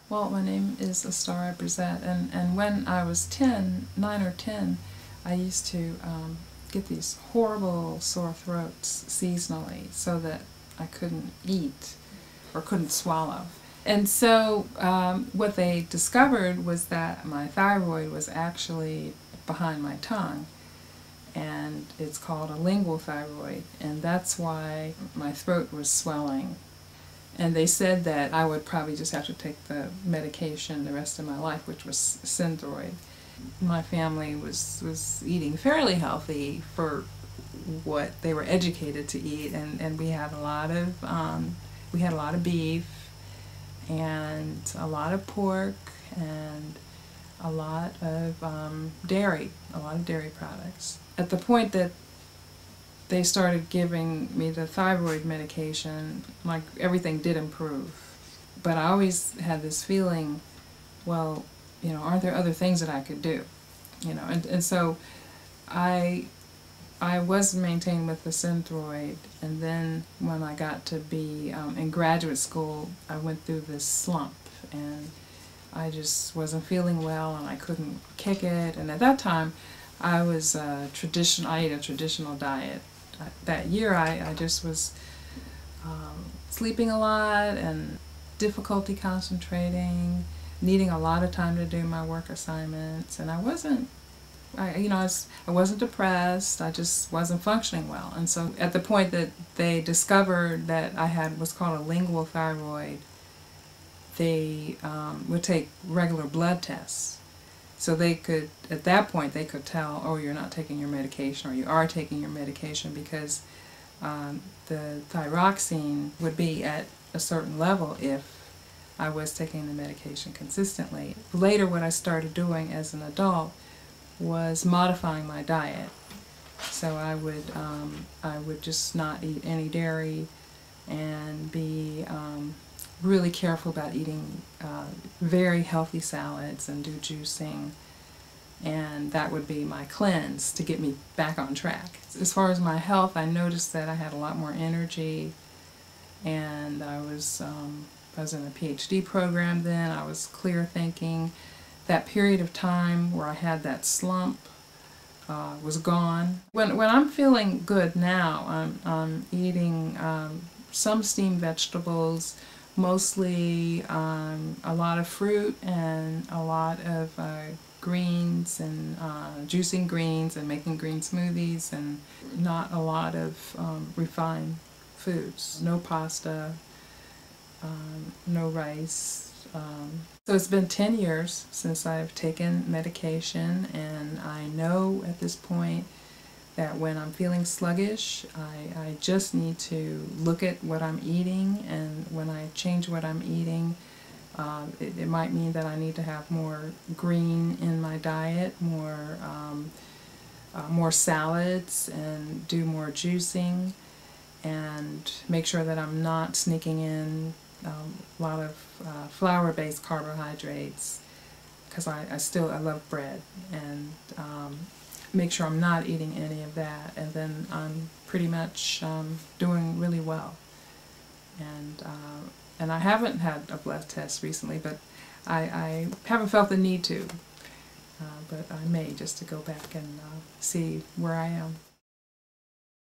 Well, my name is Astara Brizette, and when I was 9 or 10, I used to get these horrible sore throats seasonally so that I couldn't eat or couldn't swallow. And so what they discovered was that my thyroid was actually behind my tongue, and it's called a lingual thyroid, and that's why my throat was swelling. And they said that I would probably just have to take the medication the rest of my life, which was Synthroid. My family was eating fairly healthy for what they were educated to eat, and we had a lot of beef and a lot of pork and a lot of dairy products. At the point that they started giving me the thyroid medication, like, everything did improve. But I always had this feeling, well, aren't there other things that I could do? And so I was maintained with the Synthroid, and then when I got to be in graduate school, I went through this slump, and I just wasn't feeling well, and I couldn't kick it. And at that time, I ate a traditional diet. That year, I just was sleeping a lot and difficulty concentrating, needing a lot of time to do my work assignments, and I wasn't depressed. I just wasn't functioning well. And so at the point that they discovered that I had what's called a lingual thyroid, they would take regular blood tests. So at that point, they could tell, oh, you're not taking your medication, or you are taking your medication, because the thyroxine would be at a certain level if I was taking the medication consistently. Later, what I started doing as an adult was modifying my diet. So I would just not eat any dairy and be really careful about eating very healthy salads and do juicing, and that would be my cleanse to get me back on track. As far as my health, I noticed that I had a lot more energy, and I was in a PhD program then. I was clear thinking. That period of time where I had that slump was gone. When I'm feeling good now, I'm eating some steamed vegetables, mostly a lot of fruit and a lot of greens, and juicing greens and making green smoothies, and not a lot of refined foods. No pasta, no rice. So it's been 10 years since I've taken medication, and I know at this point that when I'm feeling sluggish, I just need to look at what I'm eating, and when I change what I'm eating, it might mean that I need to have more green in my diet, more salads, and do more juicing, and make sure that I'm not sneaking in a lot of flour-based carbohydrates, because I love bread, and make sure I'm not eating any of that, and then I'm pretty much doing really well. And I haven't had a blood test recently, but I haven't felt the need to, but I may, just to go back and see where I am.